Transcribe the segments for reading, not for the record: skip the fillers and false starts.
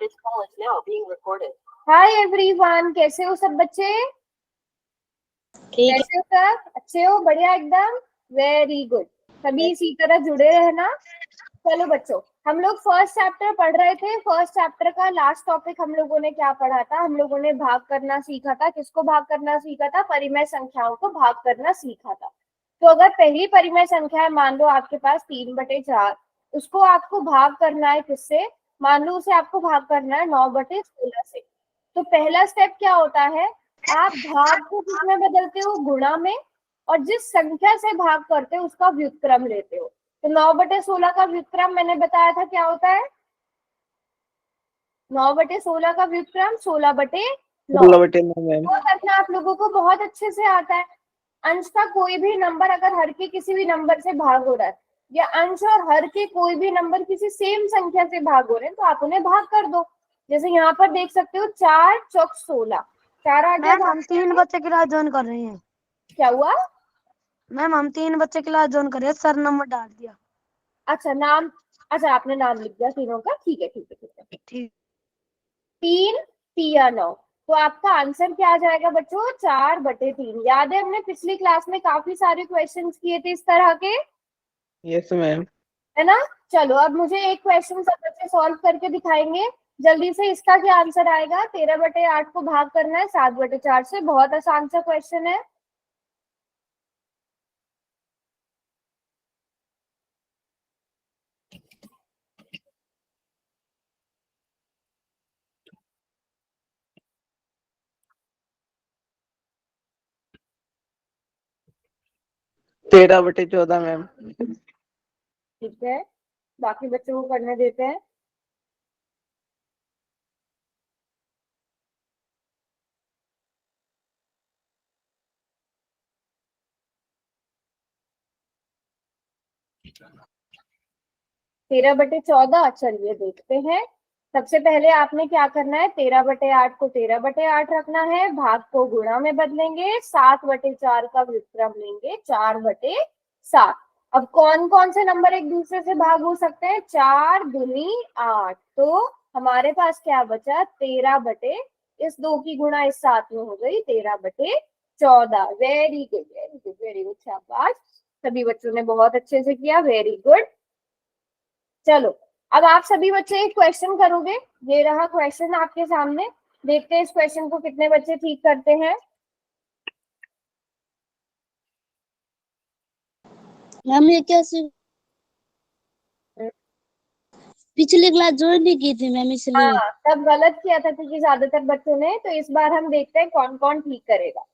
This call is now being recorded. Hi everyone, कैसे हो सब बच्चे? ठीक है। कैसे हो सब? अच्छे हो? बढ़िया एकदम। Very good. सभी इसी तरह जुड़े रहना। चलो बच्चों, हम लोग फर्स्ट चैप्टर पढ़ रहे थे। फर्स्ट चैप्टर का लास्ट टॉपिक हम लोगों ने क्या पढ़ा था? हम लोगों ने भाग करना सीखा था। किसको भाग करना सीखा था? परिमेय संख्याओं को भाग करना सीखा था। तो अगर पहली परिमेय संख्या है, मान लो आपके पास 3/4, उसको आपको भाग करना है किससे? मान लो उसे आपको भाग करना है 9/16 से। तो पहला स्टेप क्या होता है? आप भाग को किसमें बदलते हो? गुणा में। और जिस संख्या से भाग करते हो उसका व्युत्क्रम लेते हो। तो 9/16 का व्युत्क्रम मैंने बताया था क्या होता है? 9/16 का व्युत्क्रम 16/9। 16/9 मैम। वो करना आप लोगों को बहुत अच्छे से आता है। अंश का कोई भी नंबर अगर हर के किसी भी नंबर से भाग हो रहा है, या अंश और हर के कोई भी नंबर किसी सेम संख्या से भाग हो रहे हैं, तो आप उन्हें भाग कर दो। जैसे यहाँ पर देख सकते हो, 4 चौक 16, 4 आ गया। मैम हम 3 बच्चे क्लास ज्वाइन कर रहे हैं। क्या हुआ? मैम हम 3 बच्चे क्लास ज्वाइन कर रहे हैं, सर नंबर डाल दिया। अच्छा नाम, अच्छा आपने नाम लिख दिया तीनों का। ठीक है ठीक है ठीक है। ठीक। 3 तिया 9। तो आपका आंसर क्या आ जाएगा बच्चों? 4/3। याद है हमने पिछली क्लास में काफी सारे क्वेश्चंस किए थे इस तरह के, यस मैम। है ना? चलो अब मुझे एक क्वेश्चन सब बच्चे सॉल्व करके दिखाएंगे जल्दी से। इसका क्या आंसर आएगा? 13/8 को भाग करना है 7/4 से। बहुत आसान सा क्वेश्चन है। तेरह बटे 14 मैम। ठीक है, बाकी बच्चों को करने देते हैं। तेरह बटे चौदह, चलिए देखते हैं। सबसे पहले आपने क्या करना है? 13/8 को 13/8 रखना है, भाग को गुणा में बदलेंगे, 7/4 का व्युत्क्रम लेंगे, 4/7। अब कौन कौन से नंबर एक दूसरे से भाग हो सकते हैं? 4 दूनी 8। तो हमारे पास क्या बचा? 13 बटे, इस 2 की गुणा इस 7 में हो गई, 13/14। Very good very good very good, शाबाश। सभी बच्चों ने बहुत अच्छे से किया, वेरी गुड। चलो अब आप सभी बच्चे एक क्वेश्चन करोगे। ये रहा क्वेश्चन आपके सामने। देखते हैं इस क्वेश्चन को कितने बच्चे ठीक करते हैं। मैम ये कैसे पिछली क्लास ज्वाइन नहीं की थी मैम, इसलिए। हाँ, तब गलत किया था क्योंकि ज्यादातर बच्चों ने। तो इस बार हम देखते हैं कौन कौन ठीक करेगा।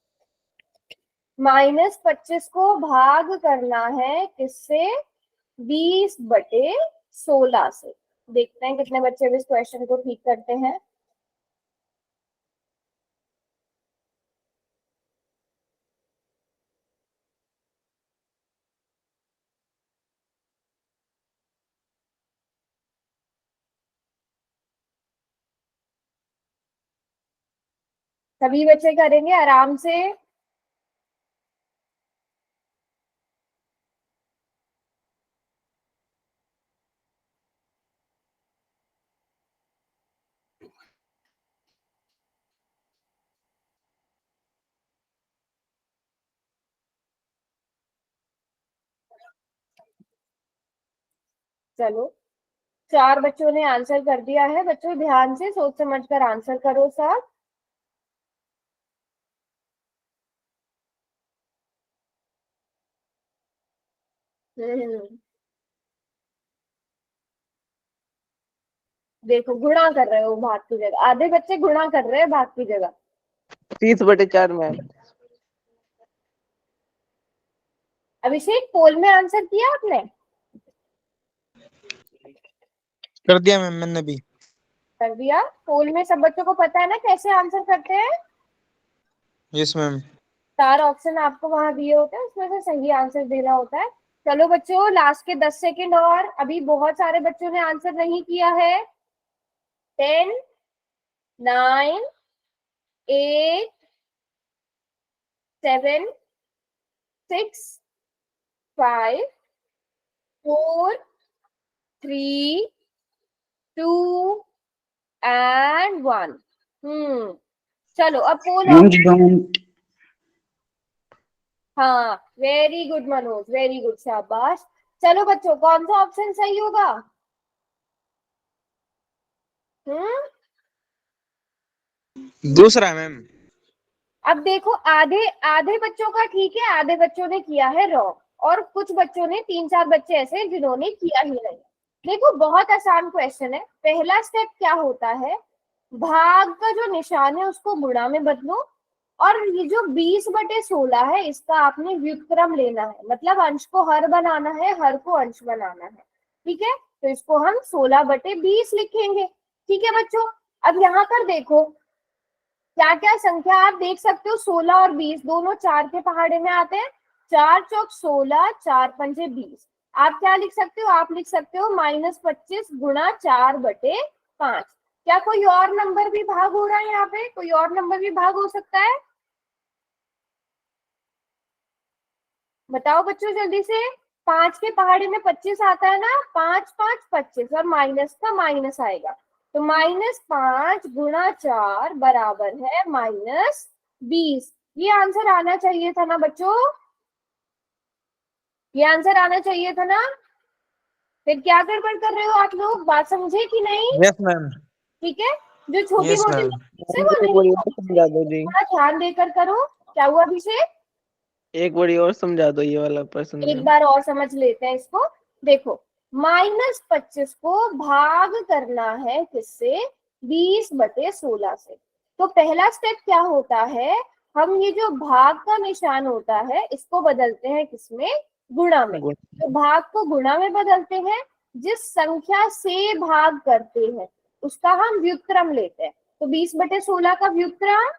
-25 को भाग करना है किससे? 20/16 से। देखते हैं कितने बच्चे भी इस क्वेश्चन को ठीक करते हैं। सभी बच्चे करेंगे आराम से। चलो, 4 बच्चों ने आंसर कर दिया है। बच्चों ध्यान से सोच समझ कर आंसर करो सब। देखो, गुणा कर रहे हो भाग की जगह। आधे बच्चे गुणा कर रहे हैं भाग की जगह। 30/4 मैम। अभिषेक, पोल में आंसर किया आपने? कर दिया मैम मैंने भी। कर दिया? पोल में सब बच्चों को पता है ना कैसे आंसर करते हैं? Yes ma'am. 4 ऑप्शन आपको वहां दिए होते हैं, उसमें से सही आंसर देना होता है। चलो बच्चों, लास्ट के 10 सेकेंड और। अभी बहुत सारे बच्चों ने आंसर नहीं किया है। 10, 9, 8, 7, 6, 5, 4, 3, 2, एंड 1। चलो अब पोल मैम ऑफ, जी 2 मिनट। हाँ very good Manoj, very good, शाबाश। चलो बच्चों, कौन सा ऑप्शन सही होगा? हम्म दूसरा मैम। अब देखो, आधे आधे बच्चों का ठीक है, आधे बच्चों ने किया है रॉन्ग, और कुछ बच्चों ने, 3-4 बच्चे ऐसे हैं जिन्होंने किया ही नहीं। देखो बहुत आसान क्वेश्चन है। पहला स्टेप क्या होता है, भाग का जो निशान है उसको गुणा में बदलो, और ये जो 20/16 है इसका आपने व्युत्क्रम लेना है, मतलब अंश को हर बनाना है, हर को अंश बनाना है। ठीक है, तो इसको हम 16/20 लिखेंगे। ठीक है बच्चों, अब यहाँ पर देखो क्या क्या संख्या आप देख सकते हो, 16 और 20 दोनों 4 के पहाड़े में आते हैं। 4 चौक 16, 4 पंजे 20। आप क्या लिख सकते हो, आप लिख सकते हो -25 गुणा 4/5। क्या कोई और नंबर भी भाग हो रहा है यहाँ पे? कोई और नंबर भी भाग हो सकता है? बताओ बच्चों जल्दी से। 5 के पहाड़े में 25 आता है ना, 5 5 25, और माइनस का माइनस आएगा, तो -5 गुणा 4 बराबर है -20। ये आंसर आना चाहिए था ना बच्चों, ये आंसर आना चाहिए था ना। फिर क्या गड़बड़ कर रहे हो आप लोग, बात समझे कि नहीं? Yes ma'am. ठीक है, जो छोटी यस मोटी मैम। है वो एक नहीं, बारी और समझा दो जी। थोड़ा ध्यान देकर करो। क्या हुआ अभिषेक? एक बारी और समझा दो ये वाला प्रश्न एक मैम। बार और समझ लेते हैं इसको। देखो, -25 को भाग करना है किससे? 20/16 से। तो पहला स्टेप क्या होता है, हम ये जो भाग का निशान होता है इसको बदलते हैं किसमें? गुणा में। तो भाग को गुणा में बदलते हैं, जिस संख्या से भाग करते हैं उसका हम व्युत्क्रम लेते हैं। तो 20/16 का व्युत्क्रम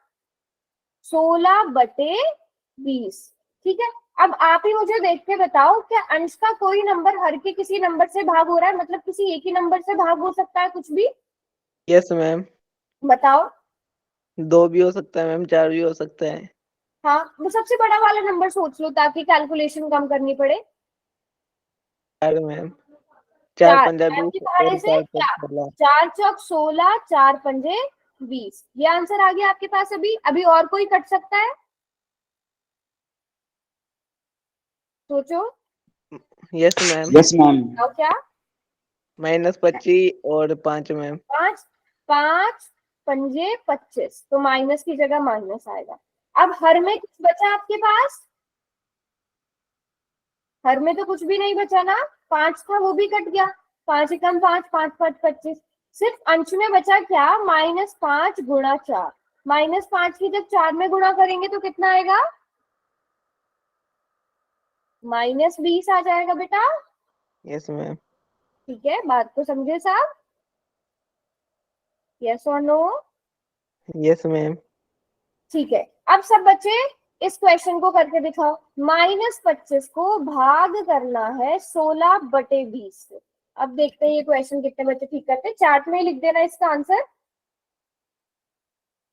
16/20। ठीक है, अब आप ही मुझे देख के बताओ, क्या अंश का कोई नंबर हर के किसी नंबर से भाग हो रहा है? मतलब किसी एक ही नंबर से भाग हो सकता है कुछ भी? यस मैम, बताओ। 2 भी हो सकता है मैम, 4 भी हो सकता है। हाँ, वो सबसे बड़ा वाला नंबर सोच लो ताकि कैलकुलेशन कम करनी पड़े। 4 मैम, 4 4, पंजा 20 आपके पहाड़े और से 4 क्या? 16। 4 चौक 16, 4 पंजे 20। ये आंसर आ गया आपके पास। अभी अभी और कोई कट सकता है? सोचो। Yes ma'am, yes ma'am. बताओ क्या? -25 और 5 मैम। 5 5 पंजे 25, तो माइनस की जगह माइनस आएगा। अब हर में कुछ बचा आपके पास? हर में तो कुछ भी नहीं बचा ना, 5 था वो भी कट गया। 5 एकम 5, 5 5 25। सिर्फ अंश में बचा क्या? -5 गुणा 4। -5 की जब 4 में गुणा करेंगे तो कितना आएगा? -20 आ जाएगा बेटा। Yes ma'am. ठीक है, बात को समझे साहब? यस और नो? Yes ma'am. ठीक है, अब सब बच्चे इस क्वेश्चन को करके दिखाओ। -25 को भाग करना है 16/20 से। अब देखते हैं ये क्वेश्चन कितने बच्चे ठीक करते हैं। चार्ट में ही लिख देना इसका आंसर,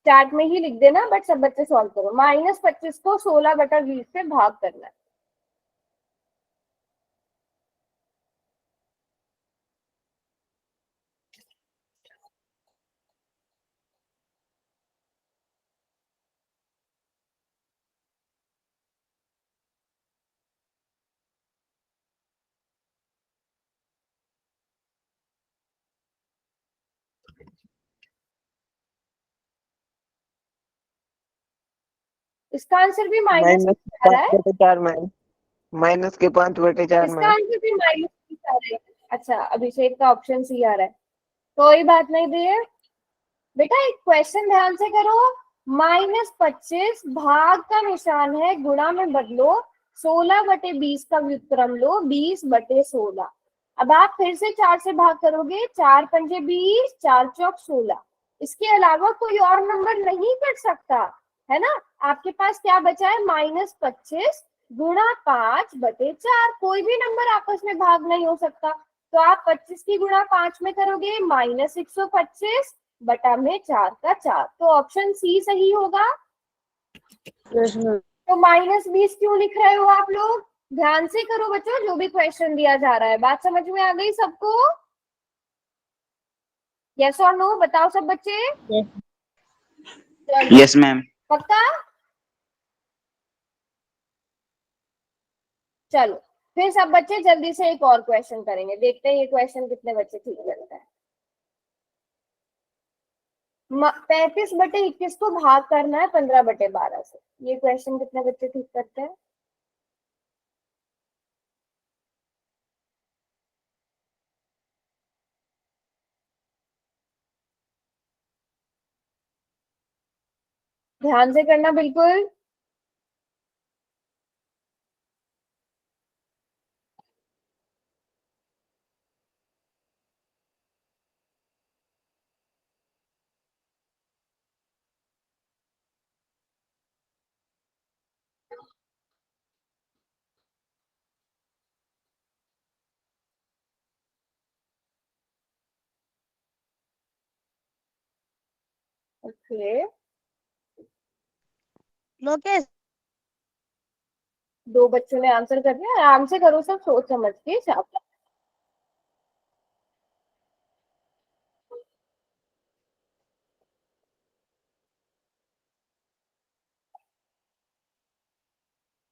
चार्ट में ही लिख देना, बट सब बच्चे सॉल्व करो। -25 को 16/20 से भाग करना है। इसका आंसर भी माइनस आ रहा है। -5/4 मैम, -5/4 इसका मैम। आंसर भी -20 आ रहा है। अच्छा, अभिषेक का ऑप्शन सी आ रहा है, कोई बात नहीं दिए बेटा। एक क्वेश्चन ध्यान से करो। -25 भाग का निशान है, गुणा में बदलो, 16/20 का व्युत्क्रम लो, 20/16। अब आप फिर से 4 से भाग करोगे, 4 पंजे 20, 4 चौक 16। इसके अलावा कोई और नंबर नहीं कट सकता, है ना? आपके पास क्या बचा है? -25 गुणा 5/4। कोई भी नंबर आपस में भाग नहीं हो सकता, तो आप 25 की गुणा 5 में करोगे, -125 बटा में 4 का 4। तो ऑप्शन सी सही होगा। तो -20 क्यों लिख रहे हो आप लोग? ध्यान से करो बच्चों, जो भी क्वेश्चन दिया जा रहा है। बात समझ में आ गई सबको? यस और नो बताओ सब बच्चे। Yes ma'am. पक्का? चलो फिर सब बच्चे जल्दी से एक और क्वेश्चन करेंगे, देखते हैं ये क्वेश्चन कितने बच्चे ठीक करते हैं। 35/21 को भाग करना है 15/12 से, ये क्वेश्चन कितने बच्चे ठीक करते हैं? ध्यान से करना बिल्कुल। ओके, लोकेश 2 बच्चों ने आंसर कर दिया, आराम से करो सब सोच समझ के। शाबाश।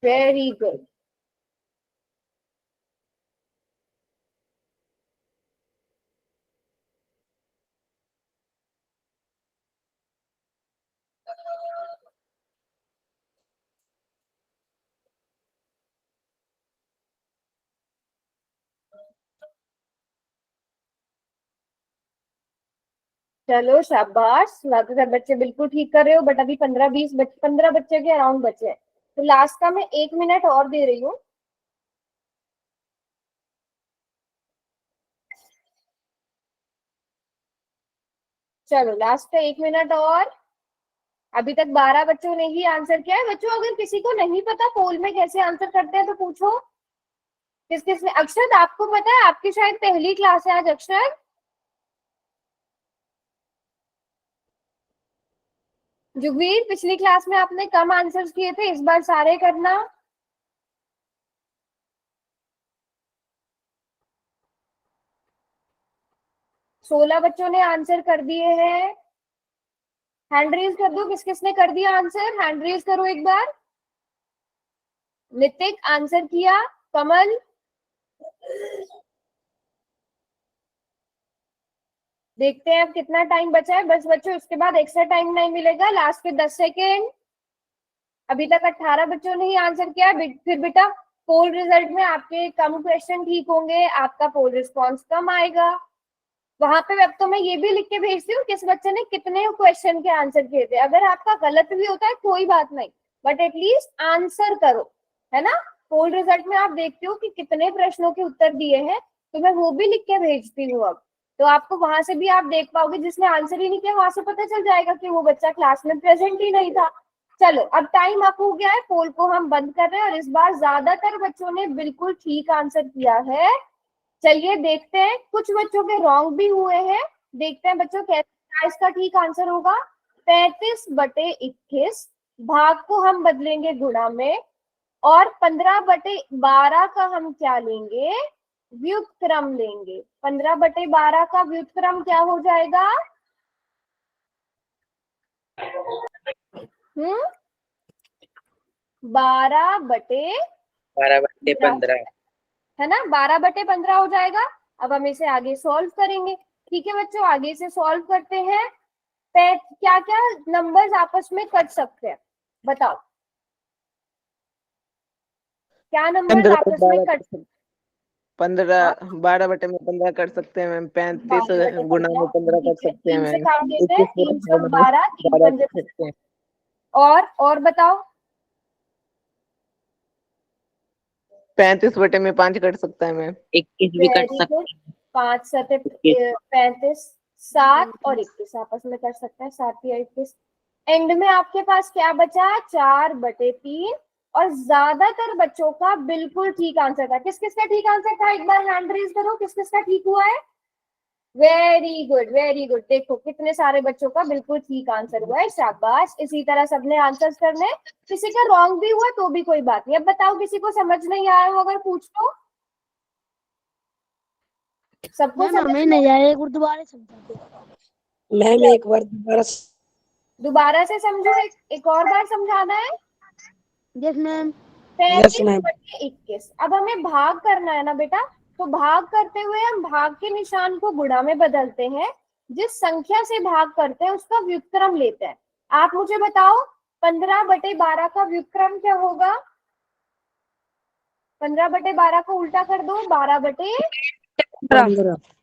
Very good. चलो शाबाश, बाकी सब बच्चे बिल्कुल ठीक कर रहे हो, बट अभी 15 बच्चे के अराउंड बचे हैं, तो लास्ट का मैं 1 मिनट और दे रही हूँ। चलो लास्ट का 1 मिनट और। अभी तक 12 बच्चों ने ही आंसर किया है। बच्चों अगर किसी को नहीं पता पोल में कैसे आंसर करते हैं तो पूछो। किस किस ने? अक्षर आपको पता है, आपकी शायद पहली क्लास है आज। अक्षर, जुगवीर पिछली क्लास में आपने कम आंसर्स किए थे, इस बार सारे करना। सोलह बच्चों ने आंसर कर दिए हैं। हैंड रेज कर दो, किस किसने कर दिया आंसर, हैंड रेज करो एक बार। नितिक आंसर किया, कमल, देखते हैं अब कितना टाइम बचा है। बस बच्चों इसके बाद एक्स्ट्रा टाइम नहीं मिलेगा, लास्ट के 10 सेकेंड। अभी तक 18 बच्चों ने ही आंसर किया। फिर बेटा पोल रिजल्ट में आपके कम क्वेश्चन ठीक होंगे, आपका पोल रिस्पॉन्स कम आएगा। वहां पे अब तो मैं ये भी लिख के भेजती हूँ किस बच्चे ने कितने क्वेश्चन के आंसर किए थे। अगर आपका गलत भी होता है कोई बात नहीं, बट एटलीस्ट आंसर करो, है ना। पोल रिजल्ट में आप देखते हो कि कितने प्रश्नों के उत्तर दिए हैं, तो मैं वो भी लिख के भेजती हूँ अब, तो आपको वहां से भी आप देख पाओगे। जिसने आंसर ही नहीं किया वहां से पता चल जाएगा कि वो बच्चा क्लास में प्रेजेंट ही नहीं था। चलो अब टाइम अप हो गया है, पोल को हम बंद कर रहे हैं, और इस बार ज्यादातर बच्चों ने बिल्कुल ठीक आंसर किया है। चलिए देखते हैं, कुछ बच्चों के रॉन्ग भी हुए हैं, देखते हैं बच्चों कैसे इसका ठीक आंसर होगा। 35/21 भाग को हम बदलेंगे गुणा में, और 15/12 का हम क्या लेंगे, व्युत्क्रम लेंगे। 15/12 का व्युत्क्रम क्या हो जाएगा? 12/15 है ना, 12/15 हो जाएगा। अब हम इसे आगे सॉल्व करेंगे। ठीक है बच्चों, आगे से सॉल्व करते हैं। क्या क्या नंबर्स आपस में कट सकते हैं बताओ, क्या नंबर्स आपस में कट? 12/15 कर सकते हैं मैम। 35 गुणा में 15 कर सकते हैं 3 से मैम। काम देते हैं, 3 21 × 12, 3 12 पंजे कर सकते हैं। और बताओ। 35 में 5 कट सकता है मैम। 21 भी कट वेरी सकते गुड, 5 7 हैं। 35, 7 और 21 आपस में कर सकते हैं, 7 या 21। एंड में आपके पास क्या बचा? 4/3। और ज्यादातर बच्चों का बिल्कुल ठीक आंसर था। किस किस का ठीक आंसर था, एक बार हैंड रेज करो, किस किस का ठीक हुआ है? Very good, very good. देखो कितने सारे बच्चों का बिल्कुल ठीक आंसर हुआ है, शाबाश। इसी तरह सबने आंसर्स करने। किसी का रॉन्ग भी हुआ तो भी कोई बात नहीं। अब बताओ किसी को समझ नहीं आया हो अगर पूछ लो, सबको मैम समझ हमें में? नहीं आया, एक बार दोबारा समझा दो। मैम एक बार दोबारा से समझो, एक और बार समझाना है। Yes ma'am. 35 मैम। बटे 21। अब हमें भाग करना है ना बेटा, तो भाग करते हुए हम भाग के निशान को गुणा में बदलते हैं। जिस संख्या से भाग करते हैं उसका व्युत्क्रम लेते हैं। आप मुझे बताओ 15/12 का व्युत्क्रम क्या होगा? 15/12 को उल्टा कर दो, 15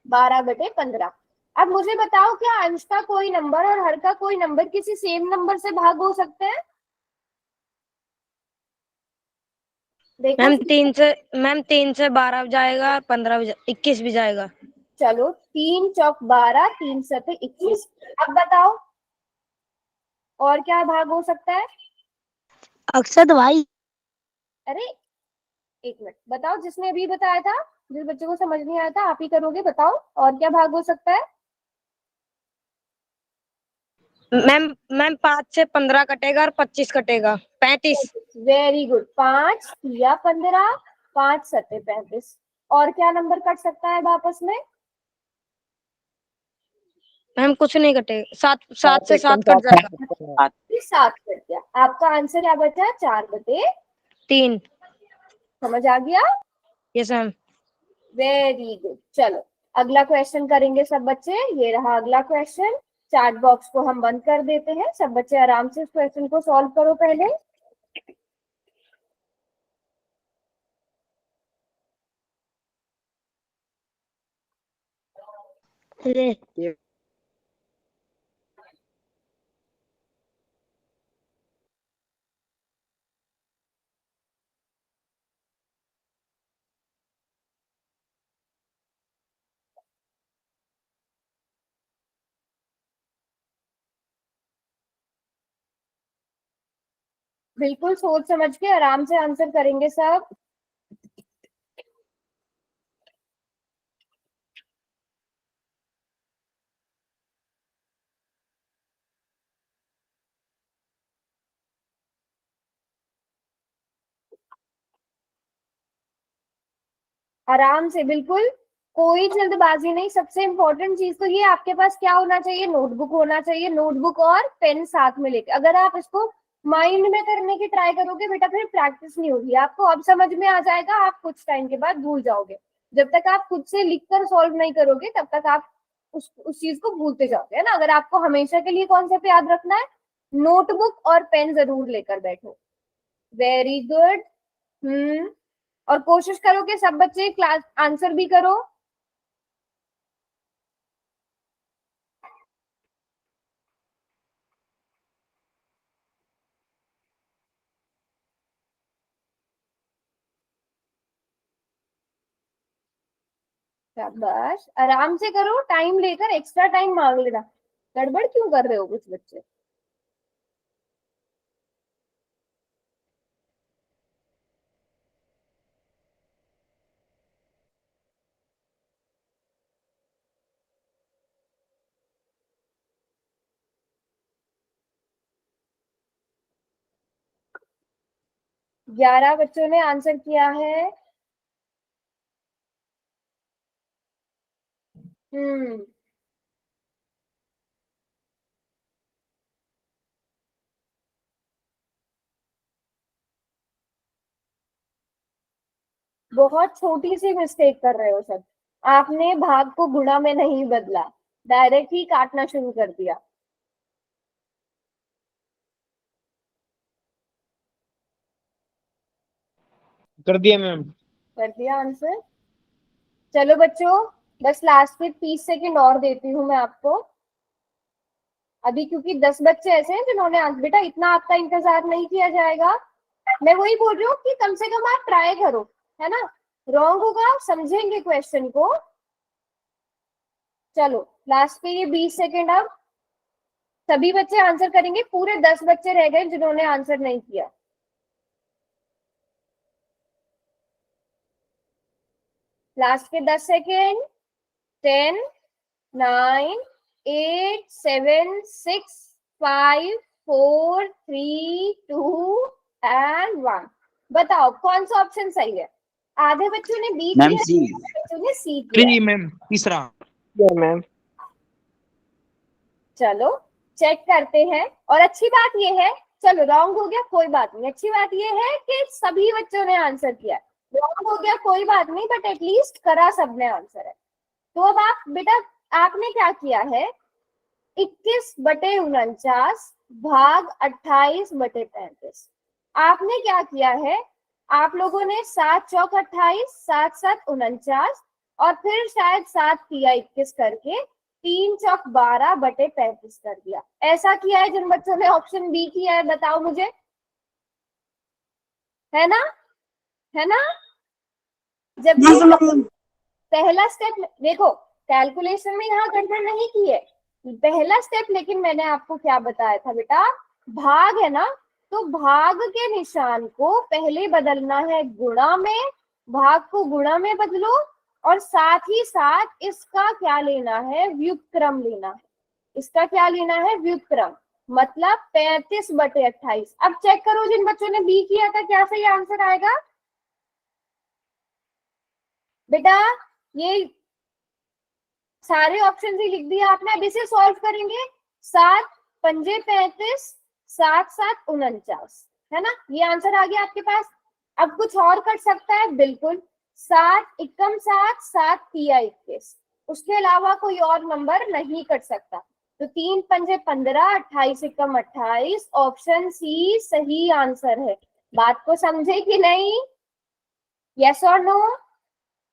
12/15। अब मुझे बताओ, क्या अंश का कोई नंबर और हर का कोई नंबर किसी सेम नंबर से भाग हो सकते हैं? देखो, मैम 3 से 12 भी जाएगा, 15 भी 21 भी जाएगा। चलो 3 चौक 12, 3 सते 21। अब बताओ और क्या भाग हो सकता है? अक्षत भाई। अरे एक मिनट, बताओ जिसने अभी बताया था, जिस बच्चे को समझ नहीं आया था, आप ही करोगे, बताओ और क्या भाग हो सकता है? मैम 5 से 15 कटेगा और 25 कटेगा, 35। वेरी गुड, 5 या 15, 5 सते 35। और क्या नंबर कट सकता है आपस में? मैम कुछ नहीं कटेगा, 7 सात से एकदम 7 कट साथ जाएगा। 7 कट गया। आपका आंसर क्या बचा? 4/3। 3। समझ आ गया? Yes ma'am. Very good. चलो अगला क्वेश्चन करेंगे सब बच्चे। ये रहा अगला क्वेश्चन। चैट बॉक्स को हम बंद कर देते हैं। सब बच्चे आराम से इस क्वेश्चन को सॉल्व करो पहले। बिल्कुल सोच समझ के आराम से आंसर करेंगे सब। आराम से, बिल्कुल कोई जल्दबाजी नहीं। सबसे इंपॉर्टेंट चीज तो ये, आपके पास क्या होना चाहिए? नोटबुक होना चाहिए। नोटबुक और पेन साथ में लेके, अगर आप इसको माइंड में करने की ट्राई करोगे बेटा, फिर प्रैक्टिस नहीं होगी। आपको अब समझ में आ जाएगा, आप कुछ टाइम के बाद भूल जाओगे। जब तक आप खुद से लिखकर सॉल्व नहीं करोगे तब तक आप उस चीज को भूलते जाओगे, है ना। अगर आपको हमेशा के लिए कॉन्सेप्ट याद रखना है, नोटबुक और पेन जरूर लेकर बैठो। Very good. और कोशिश करो कि सब बच्चे क्लास आंसर भी करो। शाबाश, आराम से करो, टाइम लेकर, एक्स्ट्रा टाइम मांग लेना। गड़बड़ क्यों कर रहे हो कुछ बच्चे? ग्यारह बच्चों ने आंसर किया है। हम्म बहुत छोटी सी मिस्टेक कर रहे हो सब। आपने भाग को गुणा में नहीं बदला, डायरेक्ट ही काटना शुरू कर दिया। कर दिया मैम। कर दिया आंसर। चलो बच्चों, बस लास्ट के 30 सेकंड और देती हूँ मैं आपको अभी, क्योंकि 10 बच्चे ऐसे हैं जिन्होंने बेटा इतना आपका इंतजार नहीं किया जाएगा। मैं वही बोल रही हूँ कि कम से कम आप ट्राई करो, है ना। रॉन्ग होगा, आप समझेंगे क्वेश्चन को। चलो लास्ट पे ये 20 सेकंड। अब सभी बच्चे आंसर करेंगे, पूरे 10 बच्चे रह गए जिन्होंने आंसर नहीं किया। लास्ट के 10 सेकंड। 10, 9, 8, 7, 6, 5, 4, 3, 2 एंड 1। बताओ कौन सा ऑप्शन सही है? आधे बच्चों ने बी किया, आधे सी। बच्चों ने सी किया। थ्री मैम, तीसरा। मैम। चलो चेक करते हैं। और अच्छी बात ये है, चलो रॉन्ग हो गया कोई बात नहीं, अच्छी बात ये है कि सभी बच्चों ने आंसर किया। रॉन्ग हो गया कोई बात नहीं, बट एटलीस्ट करा सबने आंसर है। तो अब आप बेटा, आपने क्या किया है, 21/49 भाग 28/35। आपने क्या किया है, आप लोगों ने 7 चौक 28, 7 7 49, और फिर शायद 7 तिया 21 करके 3 चौक 12/35 कर दिया। ऐसा किया है जिन बच्चों ने ऑप्शन बी किया है, बताओ मुझे, है ना, है ना। जब भी पहला स्टेप देखो, कैलकुलेशन में यहाँ गड़बड़ नहीं की है। पहला स्टेप लेकिन मैंने आपको क्या बताया था बेटा, भाग है ना, तो भाग के निशान को पहले बदलना है गुणा में, भाग को गुणा में बदलो, और साथ ही साथ इसका क्या लेना है, व्युत्क्रम लेना है। इसका क्या लेना है, व्युत्क्रम, मतलब 35/28। अब चेक करो जिन बच्चों ने बी किया था क्या सही आंसर आएगा बेटा। ये सारे ऑप्शन ही लिख दिया आपने, अब इसे सॉल्व करेंगे। 7 पंजे 35, 7 7 49, है ना, ये आंसर आ गया आपके पास। अब कुछ और कर सकता है, बिल्कुल, 7 एकम 7, 7 तिया 21, उसके अलावा कोई और नंबर नहीं कट सकता। तो 3 पंजे 15, 28 एकम 28, ऑप्शन सी सही आंसर है। बात को समझे कि नहीं, यस और नो।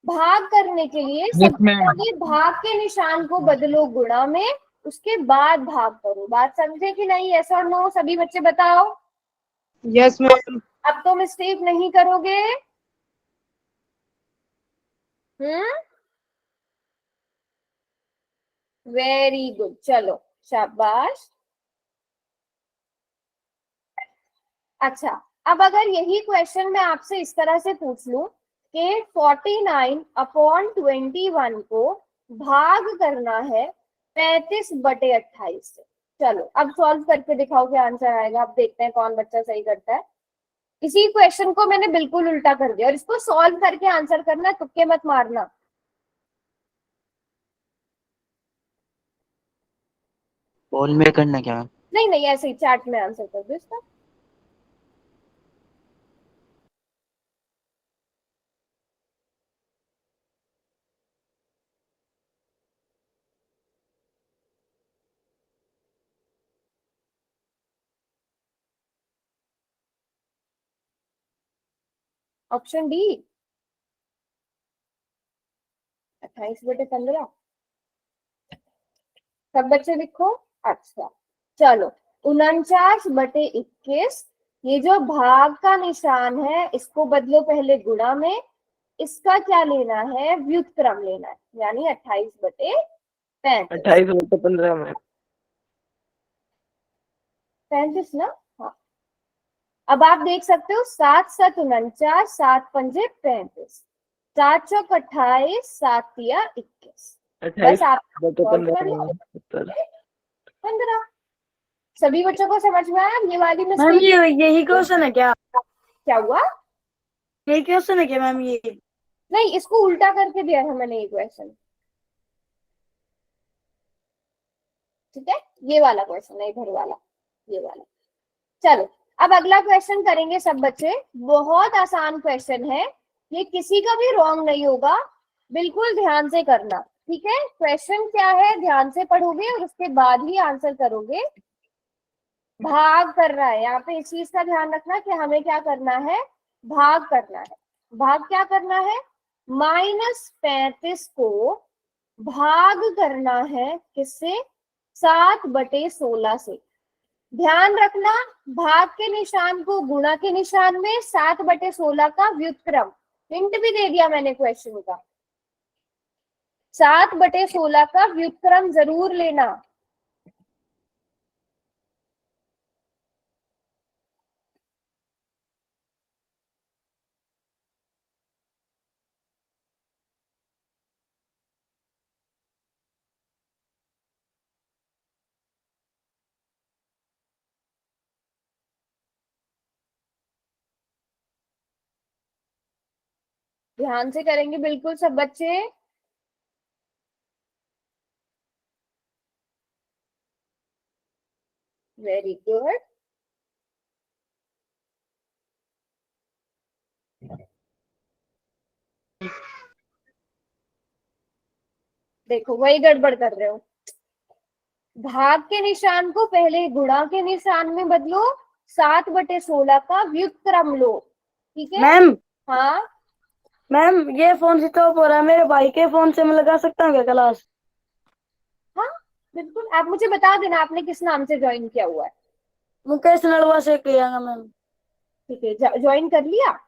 भाग करने के लिए यस सबसे मैम। पहले भाग के निशान को बदलो गुणा में, उसके बाद भाग करो। बात समझे कि नहीं, यस और नो, सभी बच्चे बताओ। Yes ma'am. अब तो मिस्टेक नहीं करोगे। हम्म, वेरी गुड, चलो शाबाश। अच्छा, अब अगर यही क्वेश्चन मैं आपसे इस तरह से पूछ लूं कि 49/21 को भाग करना है 35/28 से, चलो अब सॉल्व करके दिखाओ क्या आंसर आएगा। अब देखते हैं कौन बच्चा सही करता है। इसी क्वेश्चन को मैंने बिल्कुल उल्टा कर दिया, और इसको सॉल्व करके आंसर करना, तुक्के मत मारना। पोल में करना क्या मैम? नहीं नहीं, ऐसे ही चैट में आंसर कर दो इसका। ऑप्शन डी 28/15, सब बच्चे लिखो। अच्छा चलो, 49/21, ये जो भाग का निशान है इसको बदलो पहले गुणा में, इसका क्या लेना है, व्युत्क्रम लेना है, यानी 28/35। 28/15 में 35 ना, हाँ। अब आप देख सकते हो, 7 7 49, 7 पंजे 35, 7 चौक 28, 7 तिया 21। बस आप सॉल्व कर 28/15 लो, में 70। 15। सभी बच्चों को समझ में आया ये वाली मैम मिस्टेक। ये यही क्वेश्चन है क्या? क्या हुआ, यही क्वेश्चन है क्या मैम ये? नहीं इसको उल्टा करके दिया था मैंने ये क्वेश्चन, ठीक है, ये वाला क्वेश्चन है, इधर वाला, ये वाला। चलो अब अगला क्वेश्चन करेंगे सब बच्चे, बहुत आसान क्वेश्चन है, ये किसी का भी रॉन्ग नहीं होगा, बिल्कुल ध्यान से करना, ठीक है। क्वेश्चन क्या है ध्यान से पढ़ोगे और उसके बाद ही आंसर करोगे। भाग कर रहा है, यहाँ पे इस चीज का ध्यान रखना कि हमें क्या करना है, भाग करना है। भाग क्या करना है, -35 को भाग करना है किससे, 7/16 से। ध्यान रखना, भाग के निशान को गुणा के निशान में, 7/16 का व्युत्क्रम, हिंट भी दे दिया मैंने क्वेश्चन का, 7/16 का व्युत्क्रम जरूर लेना। ध्यान से करेंगे बिल्कुल सब बच्चे। Very good. देखो वही गड़बड़ कर रहे हो। भाग के निशान को पहले गुणा के निशान में बदलो, 7/16 का व्युत्क्रम क्रम लो, ठीक है। मैम हाँ मैम ये फोन स्विच ऑफ हो रहा है, मेरे भाई के फोन से मैं लगा सकता हूँ क्या क्लास? हाँ बिल्कुल, आप मुझे बता देना आपने किस नाम से ज्वाइन किया हुआ है। मुकेश नलवा से किया ना मैम। ठीक है, ज्वाइन कर लिया।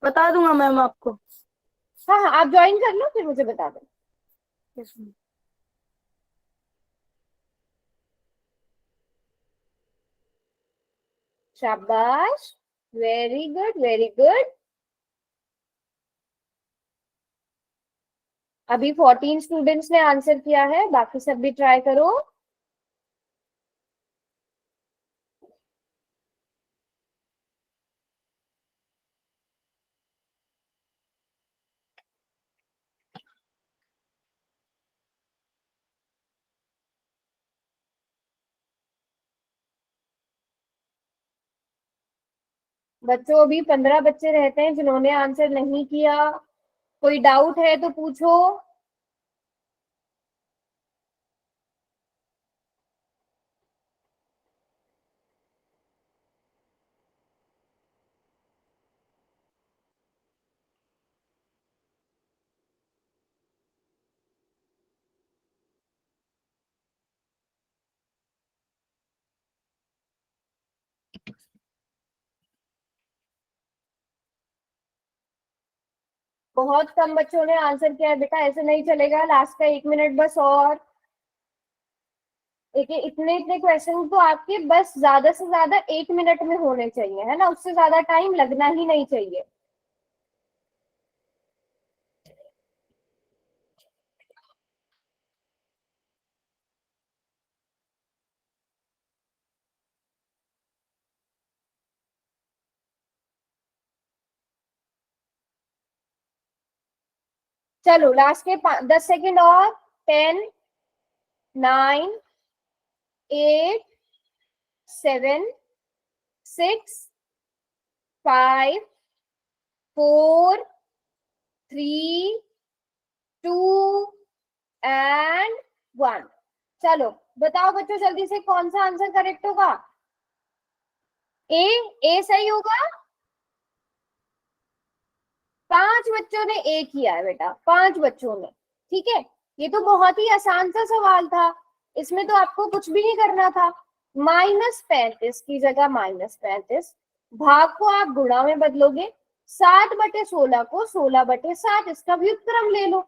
बता दूंगा मैम आपको। हाँ हाँ, आप ज्वाइन कर लो फिर मुझे बता देना। Yes ma'am. शाबाश, वेरी गुड वेरी गुड। अभी 14 स्टूडेंट्स ने आंसर किया है, बाकी सब भी ट्राई करो। बच्चों अभी 15 बच्चे रहते हैं जिन्होंने आंसर नहीं किया। कोई डाउट है तो पूछो। बहुत कम बच्चों ने आंसर किया है बेटा, ऐसे नहीं चलेगा। लास्ट का 1 मिनट बस और। देखिए इतने इतने क्वेश्चन तो आपके बस ज्यादा से ज्यादा 1 मिनट में होने चाहिए, है ना, उससे ज्यादा टाइम लगना ही नहीं चाहिए। चलो लास्ट के 10 सेकेंड और। 10, 9, 8, 7, 6, 5, 4, 3, 2 एंड 1। चलो बताओ बच्चों जल्दी से कौन सा आंसर करेक्ट होगा। ए, ए सही होगा। 5 बच्चों ने ए किया है बेटा, 5 बच्चों ने। ठीक है, ये तो बहुत ही आसान सा सवाल था, इसमें तो आपको कुछ भी नहीं करना था। -35 की जगह -35, भाग को आप गुणा में बदलोगे, 7/16 को 16/7 इसका व्युत्क्रम ले लो।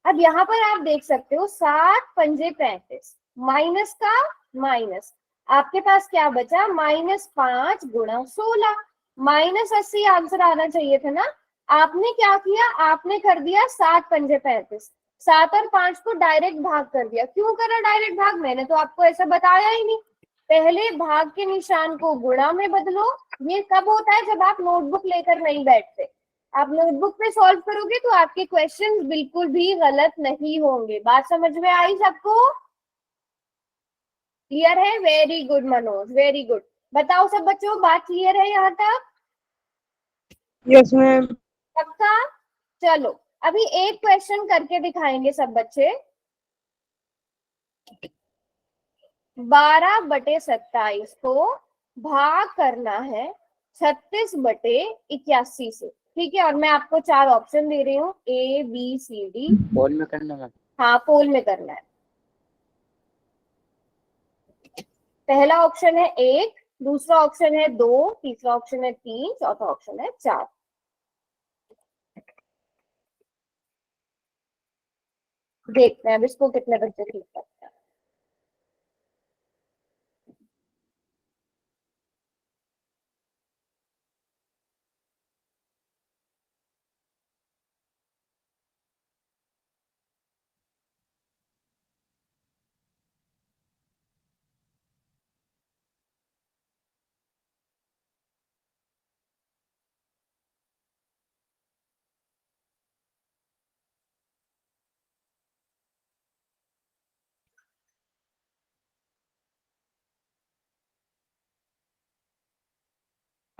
अब यहाँ पर आप देख सकते हो 7×5 माइनस का माइनस, आपके पास क्या बचा, -5 × 16, -80 आंसर आना चाहिए था ना। आपने क्या किया, आपने कर दिया 7×5, 7 और 5 को डायरेक्ट भाग कर दिया। क्यों करा डायरेक्ट भाग, मैंने तो आपको ऐसा बताया ही नहीं। पहले भाग के निशान को गुणा में बदलो। ये कब होता है, जब आप नोटबुक लेकर नहीं बैठते। आप नोटबुक पे सॉल्व करोगे तो आपके क्वेश्चंस बिल्कुल भी गलत नहीं होंगे। बात समझ में आई सबको, क्लियर है। Very good Manoj, very good. बताओ सब बच्चों, बात क्लियर है यहाँ तक। Yes ma'am. पक्का। चलो अभी एक क्वेश्चन करके दिखाएंगे सब बच्चे। 12/27 को भाग करना है 36/81 से। ठीक है, और मैं आपको 4 ऑप्शन दे रही हूँ, ABCD। पोल में करना मैम। हाँ पोल में करना है। पहला ऑप्शन है 1, दूसरा ऑप्शन है 2, तीसरा ऑप्शन है 3, चौथा ऑप्शन है 4। देखते हैं अब इसको कितने बच्चे ठीक करते हैं।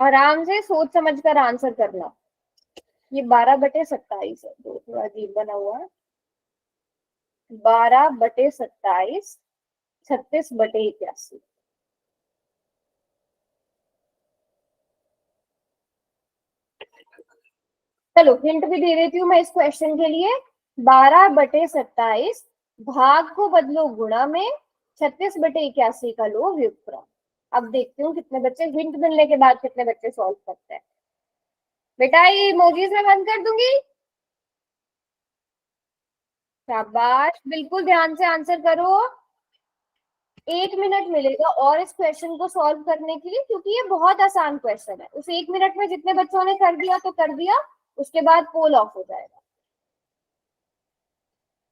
आराम से सोच समझ कर आंसर करना। ये 12/27 है, तो थोड़ा अजीब बना हुआ है। 12/27, 36/81। चलो हिंट भी दे देती हूँ मैं इस क्वेश्चन के लिए। 12/27 भाग को बदलो गुणा में, 36/81 का लो व्युत्क्रम। अब देखती हूँ कितने बच्चे हिंट मिलने के बाद कितने बच्चे सॉल्व करते हैं। बेटा ये इमोजीज में बंद कर दूंगी। शाबाश, बिल्कुल ध्यान से आंसर करो। 1 मिनट मिलेगा और इस क्वेश्चन को सॉल्व करने के लिए, क्योंकि ये बहुत आसान क्वेश्चन है। उस 1 मिनट में जितने बच्चों ने कर दिया तो कर दिया, उसके बाद पोल ऑफ हो जाएगा।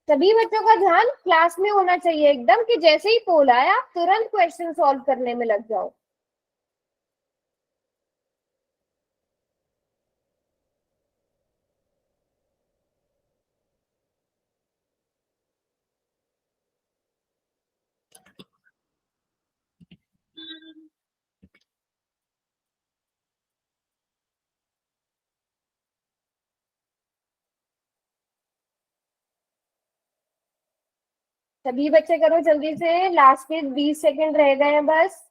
सभी बच्चों का ध्यान क्लास में होना चाहिए एकदम, कि जैसे ही पोल आया तुरंत क्वेश्चन सॉल्व करने में लग जाओ। सभी बच्चे करो जल्दी से, लास्ट के 20 सेकंड रह गए हैं बस।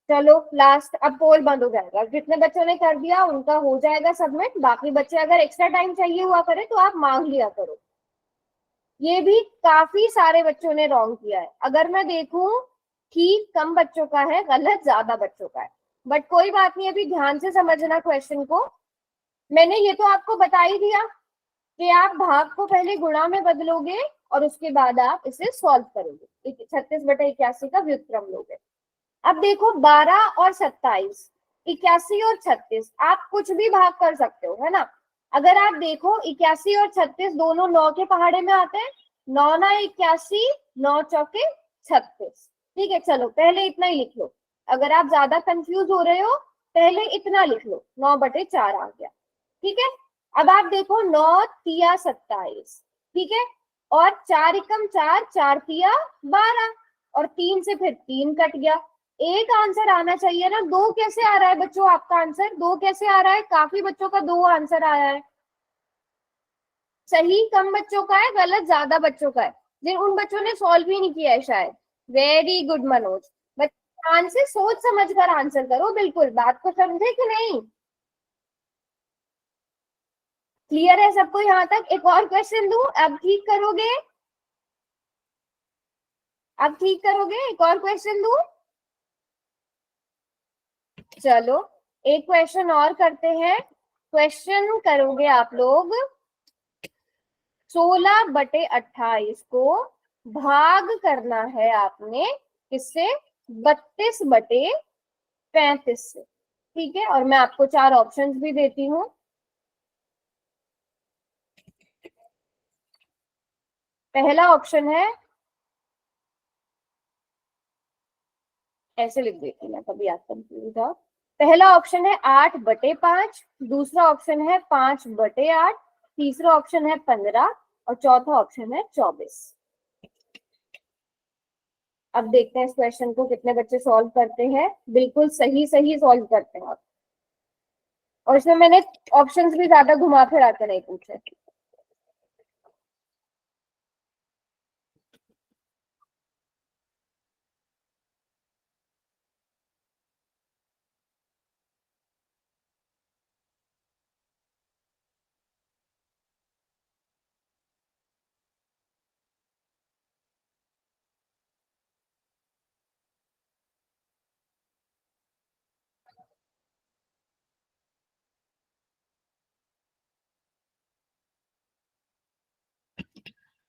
चलो लास्ट, अब पोल बंद हो जाएगा। जितने बच्चों ने कर दिया उनका हो जाएगा सबमिट। बाकी बच्चे अगर एक्स्ट्रा टाइम चाहिए हुआ करे तो आप मांग लिया करो। ये भी काफी सारे बच्चों ने रॉन्ग किया है। अगर मैं देखूं, ठीक कम बच्चों का है, गलत ज्यादा बच्चों का है। बट कोई बात नहीं, अभी ध्यान से समझना क्वेश्चन को। मैंने ये तो आपको बता ही दिया कि आप भाग को पहले गुणा में बदलोगे और उसके बाद आप इसे सॉल्व करोगे, 36/81 का व्युत्क्रम लोगे। अब देखो 12 और 27, 81 और 36, आप कुछ भी भाग कर सकते हो, है ना। अगर आप देखो 81 और 36 दोनों 9 के पहाड़े में आते हैं। 9 9 81, 9 चौके 36। ठीक है, चलो पहले इतना ही लिख लो। अगर आप ज्यादा कंफ्यूज हो रहे हो, पहले इतना लिख लो, 9/4 आ गया। ठीक है, अब आप देखो 9 तिया 27। ठीक है, और 4 एकम 4, 4 तिया 12, और 3 से फिर 3 कट गया। एक आंसर आना चाहिए ना, दो कैसे आ रहा है बच्चों? आपका आंसर दो कैसे आ रहा है? काफी बच्चों का दो आंसर आया है। सही कम बच्चों का है, गलत ज्यादा बच्चों का है। जिन उन बच्चों ने सॉल्व ही नहीं किया है शायद। Very good Manoj. बच्चे ध्यान से सोच समझ कर आंसर करो, बिल्कुल बात को समझे कि नहीं? क्लियर है सबको यहाँ तक? एक और क्वेश्चन दूं, अब ठीक करोगे? अब ठीक करोगे? एक और क्वेश्चन दूं? चलो एक क्वेश्चन और करते हैं। क्वेश्चन करोगे आप लोग, 16/28 को भाग करना है आपने किससे? 32/35 से। ठीक है, और मैं आपको 4 ऑप्शंस भी देती हूँ। पहला ऑप्शन है, ऐसे लिख देती हूँ मैं, कभी आप कंफ्यूज हो। पहला ऑप्शन है 8/5, दूसरा ऑप्शन है 5/8, तीसरा ऑप्शन है 15, और चौथा ऑप्शन है 24। अब देखते हैं इस क्वेश्चन को कितने बच्चे सॉल्व करते हैं। बिल्कुल सही सही सॉल्व करते हैं आप। और इसमें मैंने ऑप्शंस भी ज्यादा घुमा फिरा कर नहीं पूछे।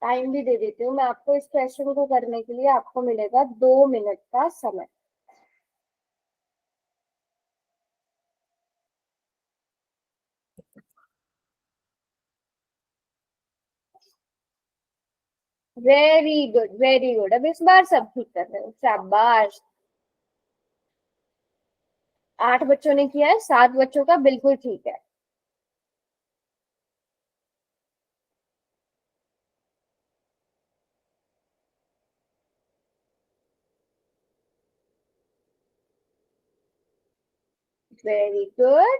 टाइम भी दे देती हूँ मैं आपको। इस क्वेश्चन को करने के लिए आपको मिलेगा 2 मिनट का समय। Very good, very good. अब इस बार सब ठीक कर रहे हो, शाबाश। 8 बच्चों ने किया है, 7 बच्चों का बिल्कुल ठीक है। Very good.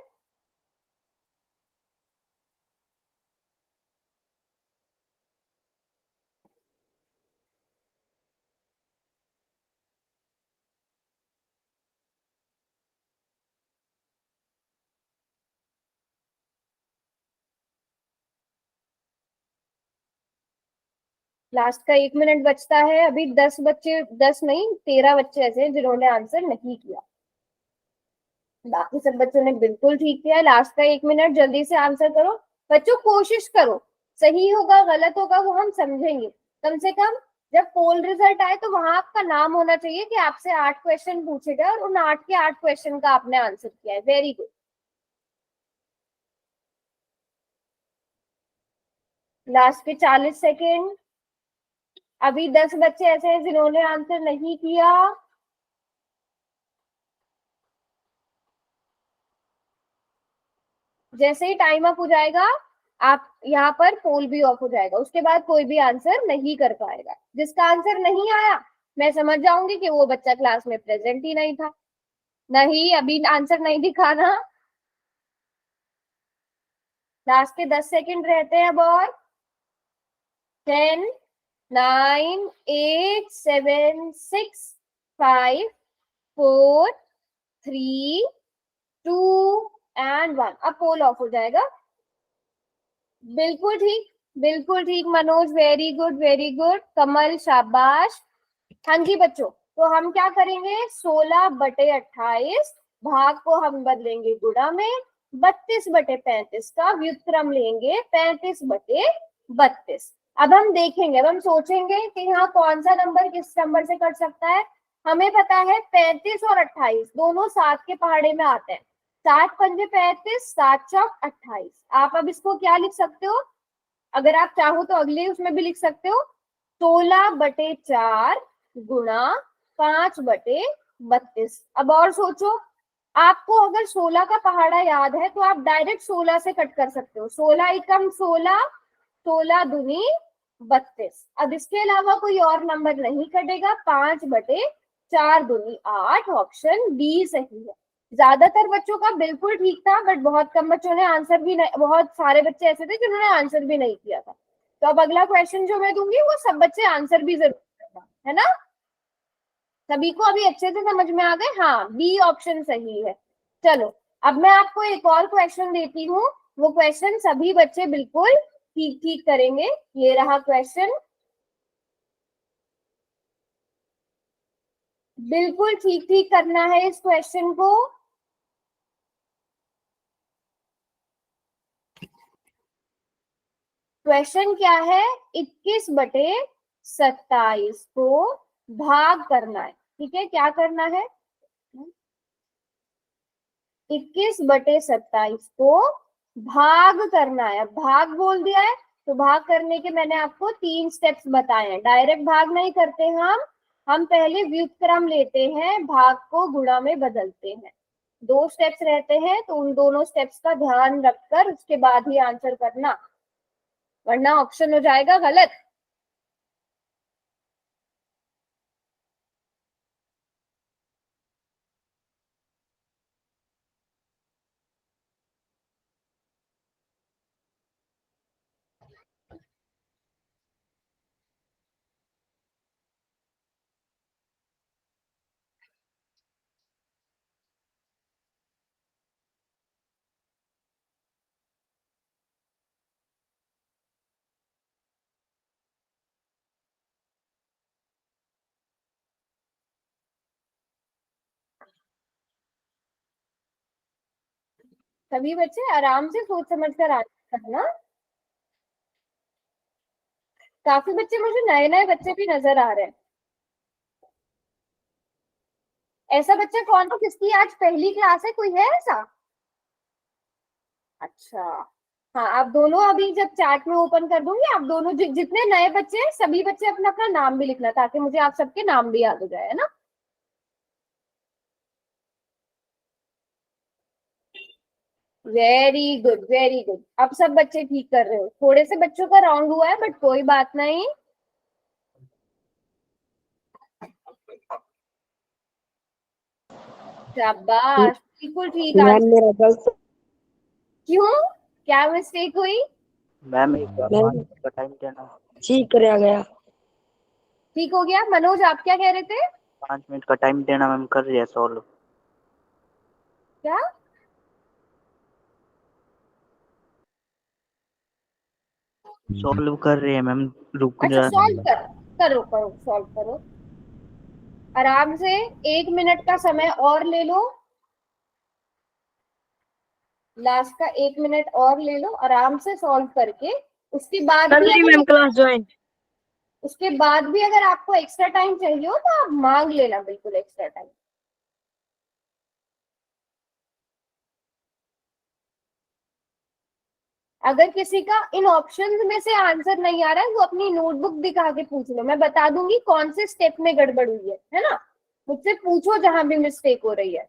लास्ट का 1 मिनट बचता है। अभी 10 बच्चे, 10 नहीं 13 बच्चे ऐसे हैं जिन्होंने आंसर नहीं किया। बाकी सब बच्चों ने बिल्कुल ठीक किया। लास्ट का 1 मिनट, जल्दी से आंसर करो बच्चों, कोशिश करो। सही होगा गलत होगा वो हम समझेंगे, कम से कम जब पोल रिजल्ट आए तो वहां आपका नाम होना चाहिए कि आपसे 8 क्वेश्चन पूछे गए और उन 8 के 8 क्वेश्चन का आपने आंसर किया है। Very good. लास्ट के 40 सेकेंड। अभी 10 बच्चे ऐसे हैं जिन्होंने आंसर नहीं किया। जैसे ही टाइम अप हो जाएगा, आप यहाँ पर पोल भी ऑफ हो जाएगा, उसके बाद कोई भी आंसर नहीं कर पाएगा। जिसका आंसर नहीं आया, मैं समझ जाऊंगी कि वो बच्चा क्लास में प्रेजेंट ही नहीं था। नहीं, अभी आंसर नहीं दिखाना। लास्ट के 10 सेकंड रहते हैं अब और। 10, 9, 8, 7, 6, 5, 4, 3, 2 एंड 1। अब पोल ऑफ हो जाएगा। बिल्कुल ठीक, बिल्कुल ठीक Manoj, very good, very good. Kamal, शाबाश। हाँ जी बच्चों, तो हम क्या करेंगे, 16/28 भाग को हम बदलेंगे गुणा में, 32/35 का व्युत्क्रम लेंगे 35/32। अब हम देखेंगे, अब हम सोचेंगे कि यहाँ कौन सा नंबर किस नंबर से कट सकता है। हमें पता है 35 और 28 दोनों 7 के पहाड़े में आते हैं। 7 पंजे 35, 7 चौक 28। आप अब इसको क्या लिख सकते हो, अगर आप चाहो तो अगले उसमें भी लिख सकते हो, 16/4 गुणा 5/32। अब और सोचो, आपको अगर 16 का पहाड़ा याद है तो आप डायरेक्ट 16 से कट कर सकते हो। 16 एकम 16, 16 दूनी 32। अब इसके अलावा कोई और नंबर नहीं कटेगा। 5/4 दूनी 8, ऑप्शन बी सही है। ज्यादातर बच्चों का बिल्कुल ठीक था, बट बहुत कम बच्चों ने आंसर भी नहीं, बहुत सारे बच्चे ऐसे थे जिन्होंने आंसर भी नहीं किया था। तो अब अगला क्वेश्चन जो मैं दूंगी वो सब बच्चे आंसर भी जरूर करना है ना। सभी को अभी अच्छे से समझ में आ गए। हाँ, बी ऑप्शन सही है। चलो, अब मैं आपको एक और क्वेश्चन देती हूँ, वो क्वेश्चन सभी बच्चे बिल्कुल ठीक ठीक करेंगे। ये रहा क्वेश्चन, बिल्कुल ठीक ठीक करना है इस क्वेश्चन को। क्वेश्चन क्या है, 21/27 को भाग करना है। ठीक है, क्या करना है, 21/27 को भाग करना है। अब भाग बोल दिया है तो भाग करने के मैंने आपको 3 स्टेप्स बताए हैं। डायरेक्ट भाग नहीं करते हम पहले व्युत्क्रम लेते हैं, भाग को गुणा में बदलते हैं। 2 स्टेप्स रहते हैं, तो उन दोनों स्टेप्स का ध्यान रखकर उसके बाद ही आंसर करना, वरना ऑप्शन हो जाएगा गलत। सभी बच्चे आराम से सोच समझ कर आंसर करना। काफी बच्चे, मुझे नए नए बच्चे भी नजर आ रहे हैं। ऐसा बच्चा कौन है जिसकी आज पहली क्लास है, कोई है ऐसा? अच्छा, हाँ, आप दोनों अभी जब चार्ट में ओपन कर दूंगी, आप दोनों जितने नए बच्चे हैं सभी बच्चे अपना अपना नाम भी लिखना, ताकि मुझे आप सबके नाम भी याद हो जाए, है ना। Very good, very good. अब सब बच्चे ठीक कर रहे हो, थोड़े से बच्चों का रॉन्ग हुआ है बट कोई बात नहीं। शाबाश, बिल्कुल ठीक मैम आंसर। मेरा गलत क्यों, क्या मिस्टेक हुई? मैम एक बार 5 मिनट का टाइम देना। ठीक कराया गया। ठीक हो गया। मनोज, आप क्या कह रहे थे? 5 मिनट का टाइम देना मैम, कर रही है सॉल्व। क्या? सॉल्व कर रही है मैम, रुक अच्छा, जा। सॉल्व करो करो, सॉल्व करो आराम से। 1 मिनट का समय और ले लो, लास्ट का 1 मिनट और ले लो आराम से सॉल्व करके। उसके बाद कर भी ली अगर मैम क्लास ज्वाइन। उसके बाद भी अगर आपको एक्स्ट्रा टाइम चाहिए हो तो आप मांग लेना, बिल्कुल एक्स्ट्रा टाइम। अगर किसी का इन ऑप्शंस में से आंसर नहीं आ रहा है, वो अपनी नोटबुक दिखा के पूछ लो, मैं बता दूंगी कौन से स्टेप में गड़बड़ हुई है ना। मुझसे पूछो जहां भी मिस्टेक हो रही है।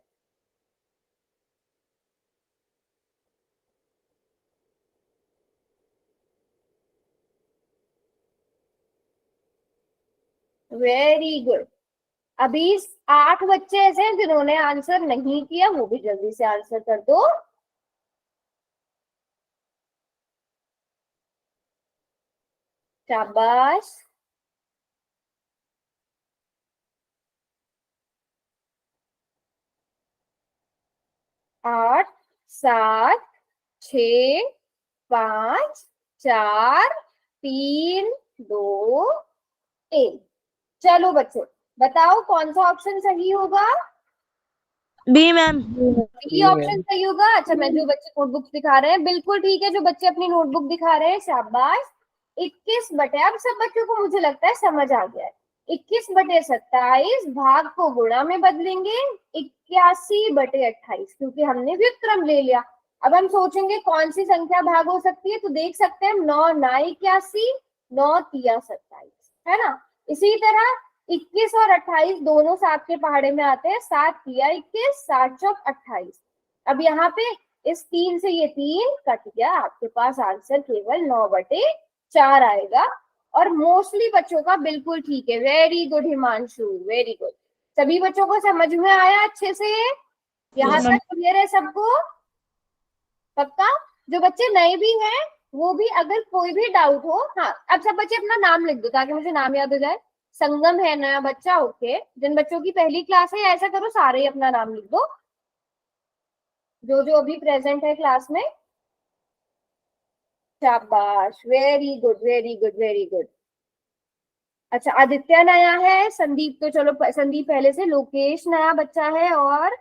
Very good. अभी 8 बच्चे ऐसे हैं जिन्होंने आंसर नहीं किया, वो भी जल्दी से आंसर कर दो। शाबाश। 8, 7, 6, 5, 4, 3, 2, 1। चलो बच्चों, बताओ कौन सा ऑप्शन सही होगा? B ma'am. बी ऑप्शन सही होगा। अच्छा, मैं जो बच्चे नोटबुक दिखा रहे हैं, बिल्कुल ठीक है, जो बच्चे अपनी नोटबुक दिखा रहे हैं शाबाश। 21 बटे, अब सब बच्चों को मुझे लगता है समझ आ गया है। 21 बटे 27 भाग को गुणा में बदलेंगे 81 बटे 28, क्योंकि हमने व्युत्क्रम ले लिया। अब हम सोचेंगे कौन सी संख्या भाग हो सकती है, तो देख सकते हैं 9 9 81, 9 3 27, है ना। इसी तरह 21 और 28 दोनों 7 के पहाड़े में आते हैं, 7 3 21, 7 चौक 28। अब यहाँ पे इस 3 से ये 3 कट गया, आपके पास आंसर केवल 9 बटे 4 आएगा। और मोस्टली बच्चों का बिल्कुल ठीक है। Very good Himanshu, very good. सभी बच्चों को समझ में आया अच्छे से? यहाँ तक क्लियर है सबको? पक्का? जो बच्चे नए भी हैं वो भी, अगर कोई भी डाउट हो। हाँ, अब सब बच्चे अपना नाम लिख दो ताकि मुझे नाम याद हो जाए। संगम है नया बच्चा, ओके। जिन बच्चों की पहली क्लास है, ऐसा करो सारे ही अपना नाम लिख दो, जो जो अभी प्रेजेंट है क्लास में। शाबाश, very good, very good, very good. अच्छा, आदित्य नया है, संदीप तो चलो संदीप पहले से, लोकेश नया बच्चा है, और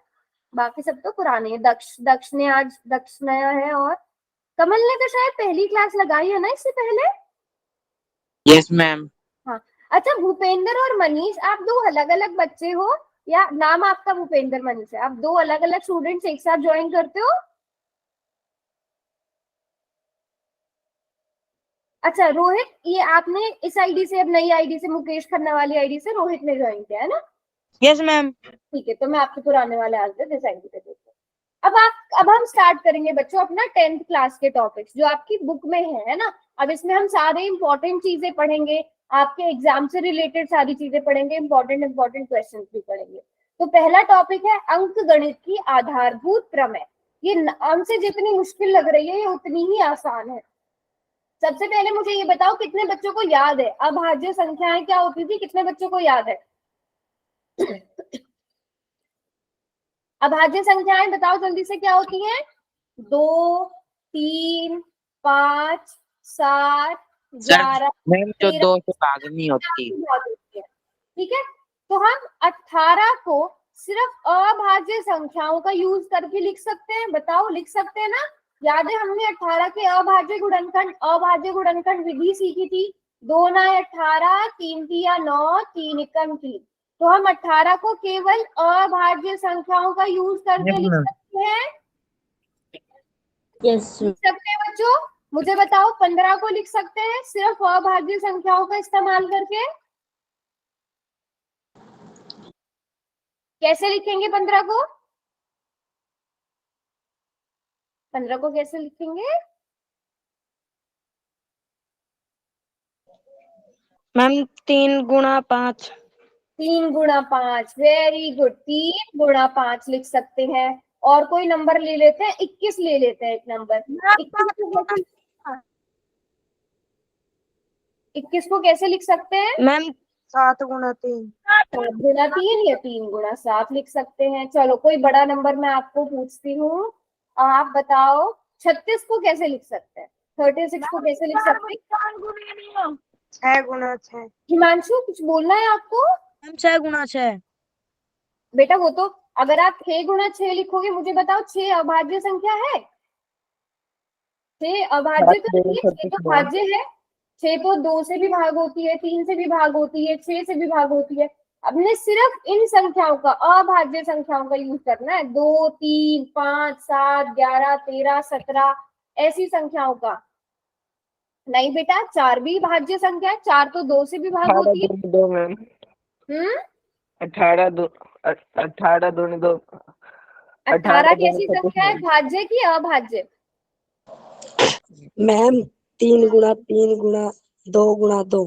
बाकी सब तो पुराने हैं। दक्ष दक्ष ने आज दक्ष नया है, और कमल ने तो शायद पहली क्लास लगाई है ना इससे पहले। Yes ma'am. हाँ। अच्छा, भूपेंद्र और मनीष, आप दो अलग अलग बच्चे हो या नाम आपका भूपेंद्र मनीष है? आप दो अलग अलग स्टूडेंट्स एक साथ ज्वाइन करते हो? अच्छा रोहित, ये आपने इस आईडी से, अब नई आईडी से, मुकेश खन्ना वाली आईडी से रोहित ने ज्वाइन किया है ना? Yes ma'am. ठीक है, तो मैं आपके पुराने वाले आंसर इस आईडी पे देखती हूँ। अब हम स्टार्ट करेंगे बच्चों अपना 10th क्लास के टॉपिक्स जो आपकी बुक में है ना। अब इसमें हम सारे इंपॉर्टेंट चीजें पढ़ेंगे, आपके एग्जाम से रिलेटेड सारी चीजें पढ़ेंगे, इंपॉर्टेंट क्वेश्चंस भी पढ़ेंगे। तो पहला टॉपिक है अंक गणित की आधारभूत प्रमेय। ये नाम से जितनी मुश्किल लग रही है, ये उतनी ही आसान है। सबसे पहले मुझे ये बताओ, कितने बच्चों को याद है अभाज्य संख्याएं क्या होती थी? कितने बच्चों को याद है? अभाज्य संख्याएं बताओ जल्दी से, क्या होती हैं? 2, 3, 5, 7, 11, मैम जो 13 2 से भागनी होती। ठीक है, तो हम 18 को सिर्फ अभाज्य संख्याओं का यूज करके लिख सकते हैं। बताओ, लिख सकते हैं ना? याद है हमने 18 के अभाज्य गुणनखंड विधि सीखी थी। 2 9 18, 3 3 9, 3 एकम 3। तो हम 18 को केवल अभाज्य संख्याओं का यूज करके लिख सकते हैं। यस लिख सकते हैं बच्चों? मुझे बताओ 15 को लिख सकते हैं सिर्फ अभाज्य संख्याओं का इस्तेमाल करके? कैसे लिखेंगे 15 को? 15 को कैसे लिखेंगे? मैम 3 × 5। 3 × 5, very good. 3 × 5 लिख सकते हैं। और कोई नंबर ले लेते हैं, 21 ले लेते हैं। एक नंबर 21 को कैसे लिख सकते हैं? मैम 7 × 3। 7 × 3 या 3 × 7 लिख सकते हैं। चलो कोई बड़ा नंबर मैं आपको पूछती हूँ, आप बताओ 36 को कैसे लिख सकते हैं? 36 को कैसे लिख सकते हैं? 6 × 6। हिमांशु कुछ बोलना है आपको? मैम 6 × 6। बेटा वो तो अगर आप 6 × 6 लिखोगे, मुझे बताओ 6 अभाज्य संख्या है? 6 अभाज्य तो नहीं है, 6 तो भाज्य है। 6 तो 2 से भी भाग होती है, 3 से भी भाग होती है, 6 से भी भाग होती है। हमने सिर्फ इन संख्याओं का, अभाज्य संख्याओं का यूज करना है। 2, 3, 5, 7, 11, 13, 17 ऐसी संख्याओं का नहीं। बेटा 4 भी भाज्य संख्या है, 4 तो 2 से भी भाग होती है। 2 मैम। 18 2 2। 18 कैसी संख्या है, भाज्य की अभाज्य? Ma'am 3 × 3 × 2 × 2।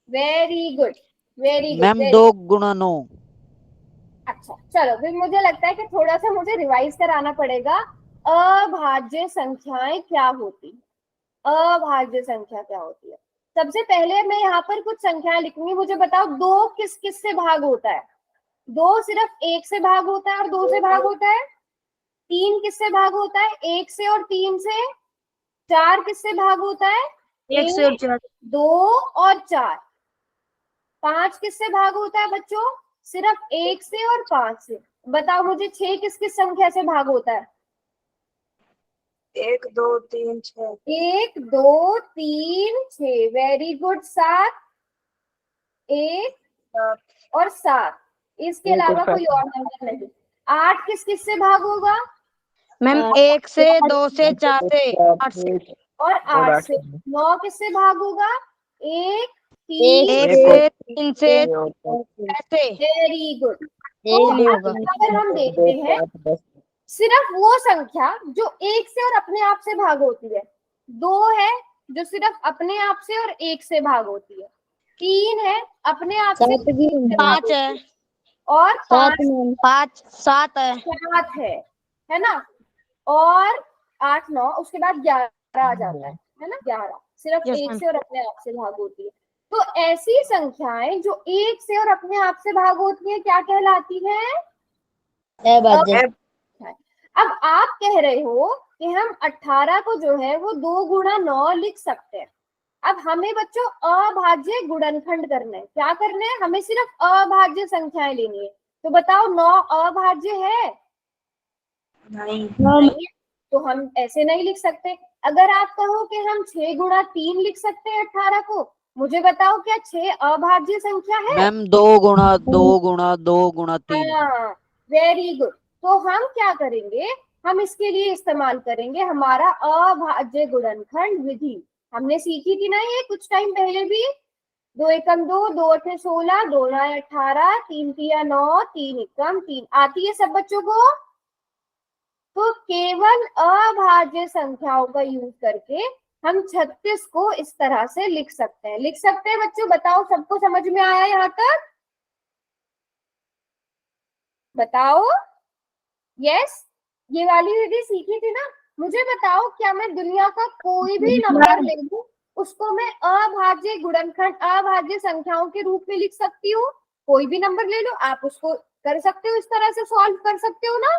Very good, very good. Ma'am 2 × 9। अच्छा चलो, फिर मुझे लगता है कि थोड़ा सा मुझे रिवाइज कराना पड़ेगा। अभाज्य संख्याएं क्या होती, अभाज्य संख्या क्या होती है? सबसे पहले मैं यहाँ पर कुछ संख्याएं लिखूंगी। मुझे बताओ 2 किस किस से भाग होता है? 2 सिर्फ 1 से भाग होता है और 2 से भाग होता है। 3 किससे भाग होता है? 1 से और 3 से। 4 किससे भाग होता है? 1 से और 4। 2 और 4। 5 किससे भाग होता है बच्चों? सिर्फ 1 से और 5 से। बताओ मुझे 6 किस किस संख्या से भाग होता है? 1 2 3 6। 1 2 3 6, वेरी गुड। 7, 1 और 7, इसके अलावा कोई और नंबर नहीं। 8 किस किस से भाग होगा? मैम 1 से, 2 से, 4 से, 8 से। और 8 से। 9 किससे भाग होगा? 1 3 1 से, 3 से, ऐसे। Very good. तो नहीं अब होगा। यहाँ पर हम देखते हैं सिर्फ वो संख्या जो 1 से और अपने आप से भाग होती है। 2 है जो सिर्फ अपने आप से और 1 से भाग होती है। 3 है अपने आप से 5 है। और 5 5 7 है। 7 है ना? और 8 9, उसके बाद 11 आ जाता है ना? 11 सिर्फ Yes, 1 ma'am. से और अपने आप से भाग होती है। तो ऐसी संख्याएं जो 1 से और अपने आप से भाग होती है क्या कहलाती है? अब आप कह रहे हो कि हम 18 को जो है वो 2 × 9 लिख सकते हैं। अब हमें बच्चों अभाज्य गुणनखंड करना है। क्या करना है? हमें सिर्फ अभाज्य संख्याएं लेनी है। तो बताओ 9 अभाज्य है? नहीं। नहीं है, तो हम ऐसे नहीं लिख सकते। अगर आप कहो कि हम 6 × 3 लिख सकते हैं 18 को, मुझे बताओ क्या 6 अभाज्य संख्या है? मैम 2 × 2 × 2 × 3। हाँ, वेरी गुड। तो हम क्या करेंगे, हम इसके लिए इस्तेमाल करेंगे हमारा अभाज्य गुणनखंड विधि। हमने सीखी थी ना ये कुछ टाइम पहले भी। 2 एकम 2, 2 अठे 16, 2 9 18, 3 तिया 9, 3 एकम 3। आती है सब बच्चों को? तो केवल अभाज्य संख्याओं का यूज करके हम 36 को इस तरह से लिख सकते हैं। लिख सकते हैं बच्चों? बताओ सबको समझ में आया यहाँ तक? बताओ। यस, ये वाली विधि सीखी थी ना? मुझे बताओ क्या मैं दुनिया का कोई भी नंबर ले लूं, उसको मैं अभाज्य गुणनखंड, अभाज्य संख्याओं के रूप में लिख सकती हूँ? कोई भी नंबर ले लो, आप उसको कर सकते हो, इस तरह से सॉल्व कर सकते हो ना?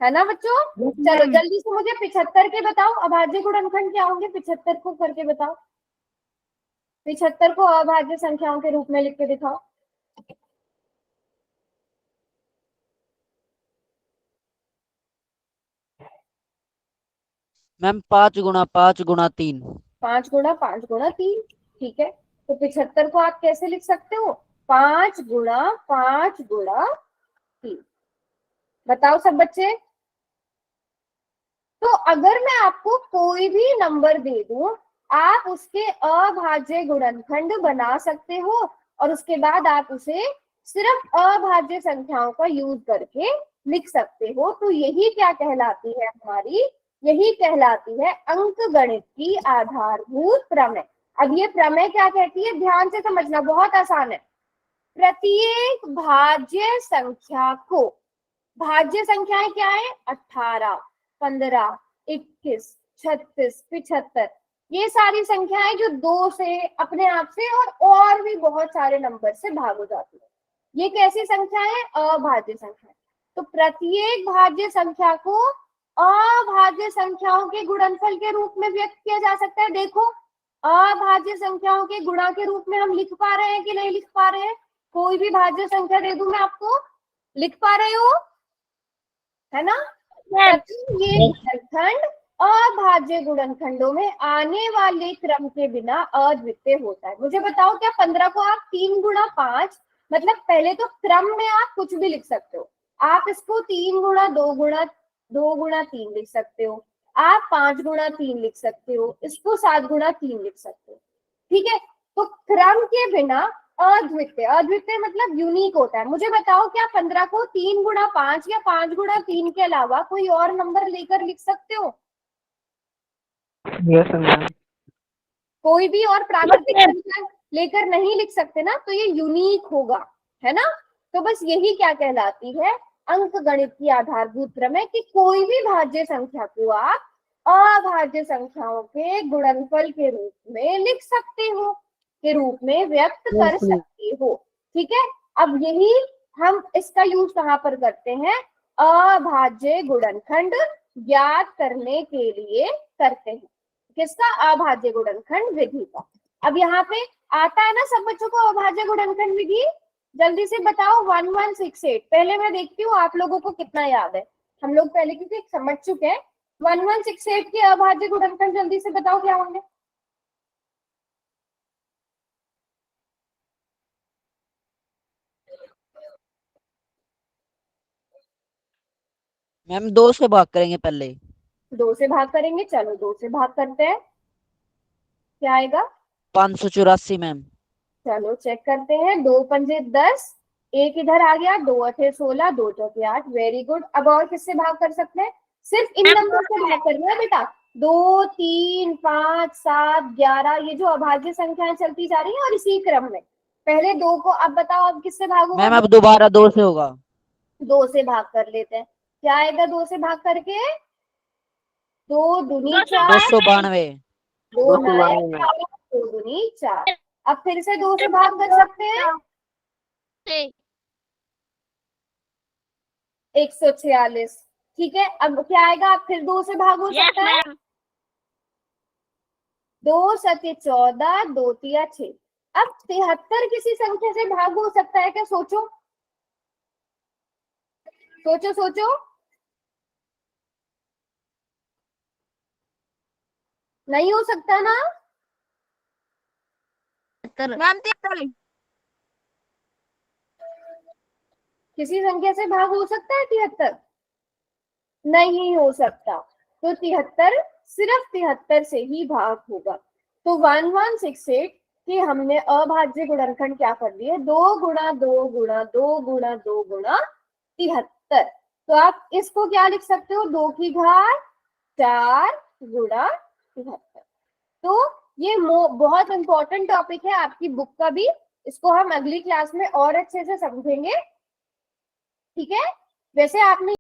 है ना बच्चों? चलो जल्दी से मुझे 75 के बताओ अभाज्य गुणनखंड क्या होंगे। 75 को करके बताओ। 75 को अभाज्य संख्याओं के रूप में लिख के दिखाओ। मैम 5 × 5 × 3। 5 × 5 × 3, ठीक है। तो 75 को आप कैसे लिख सकते हो? 5 × 5 × 3। बताओ सब बच्चे। तो अगर मैं आपको कोई भी नंबर दे दूं, आप उसके अभाज्य गुणनखंड बना सकते हो और उसके बाद आप उसे सिर्फ अभाज्य संख्याओं का यूज करके लिख सकते हो। तो यही क्या कहलाती है हमारी, यही कहलाती है अंकगणित की आधारभूत प्रमेय। अब ये प्रमेय क्या कहती है, ध्यान से समझना, बहुत आसान है। प्रत्येक भाज्य संख्या को, भाज्य संख्याएं क्या है, 18, 15, 21, 36, 75, ये सारी संख्याएं जो 2 से अपने आप से और भी बहुत सारे नंबर से भाग हो जाती है, ये कैसी संख्या है, अभाज्य संख्या। तो प्रत्येक भाज्य संख्या को अभाज्य संख्याओं के गुणनफल के रूप में व्यक्त किया जा सकता है। देखो, अभाज्य संख्याओं के गुणा के रूप में हम लिख पा रहे हैं कि नहीं लिख पा रहे हैं? कोई भी भाज्य संख्या दे दूं मैं आपको, लिख पा रहे हो, है ना? ये गुणनखंड अभाज्य गुणनखंडों में आने वाले क्रम के बिना अद्वितीय होता है। मुझे बताओ, क्या 15 को आप 3 गुणा 5, मतलब पहले तो क्रम में आप कुछ भी लिख सकते हो, आप इसको 3 गुणा 2 गुणा 3 लिख सकते हो, आप 5 गुणा 3 लिख सकते हो, इसको 7 गुणा 3 लिख सकते हो, ठीक है? तो क्रम के बिना अद्वितीय, अद्वितीय मतलब यूनिक होता है। मुझे बताओ, क्या 15 को 3 गुणा 5 या 5 गुणा 3 के अलावा कोई और नंबर लेकर लिख सकते हो? Yes ma'am. कोई भी और प्राकृतिक संख्या लेकर नहीं लिख सकते ना, तो ये यूनिक होगा, है ना? तो बस यही क्या कहलाती है, अंकगणित की आधारभूत प्रमेय, कि कोई भी भाज्य संख्या को आप अभाज्य संख्याओं के गुणनफल के रूप में लिख सकते हो, के रूप में व्यक्त कर सकते हो, ठीक है? अब यही हम इसका यूज कहाँ पर करते हैं, अभाज्य गुणनखंड ज्ञात करने के लिए करते हैं। किसका, अभाज्य गुणनखंड विधि का। अब यहाँ पे आता है ना सब बच्चों को अभाज्य गुणनखंड विधि, जल्दी से बताओ। 1168, पहले मैं देखती हूँ आप लोगों को कितना याद है, हम लोग पहले क्योंकि समझ चुके हैं। 1168 के अभाज्य गुणनखंड जल्दी से बताओ क्या होंगे। मैम 2 से भाग करेंगे पहले। 2 से भाग करेंगे, चलो 2 से भाग करते हैं, क्या आएगा, 584 मैम। चलो चेक करते हैं। 2 पंजे 10, एक इधर आ गया, 2 अठे 16, 2 चौके 8, वेरी गुड। अब और किससे भाग कर सकते हैं, सिर्फ इन नंबर से भाग करना है बेटा। 2, 3, 5, 7, 11, ये जो अभाज्य संख्याएं चलती जा रही है और इसी क्रम में पहले 2 को, अब बताओ अब किससे भाग होगा, मैम अब दोबारा 2 से होगा। 2 से भाग कर लेते हैं, क्या आएगा 2 से भाग करके, 2 दूनी 4, 292। 2 दूनी 4। अब फिर से 2 से भाग कर सकते हैं, 146, ठीक है? अब क्या आएगा, अब फिर 2 से भाग हो सकता है, 2 सत्य 14, 2 तिया 6। अब 73 किसी संख्या से भाग हो सकता है क्या, सोचो सोचो सोचो, नहीं हो सकता ना? मैम किसी संख्या से भाग हो सकता है 73? नहीं हो सकता। तो 73 सिर्फ 73 से ही भाग होगा। तो 1168 के हमने अभाज्य गुणनखंड क्या कर दिए, 2 गुणा 2 गुणा 2 गुणा 2 गुणा 73। तो आप इसको क्या लिख सकते हो, 2 की घात 4 गुणा 73। तो ये बहुत इंपॉर्टेंट टॉपिक है आपकी बुक का भी, इसको हम अगली क्लास में और अच्छे से समझेंगे, ठीक है? वैसे आपने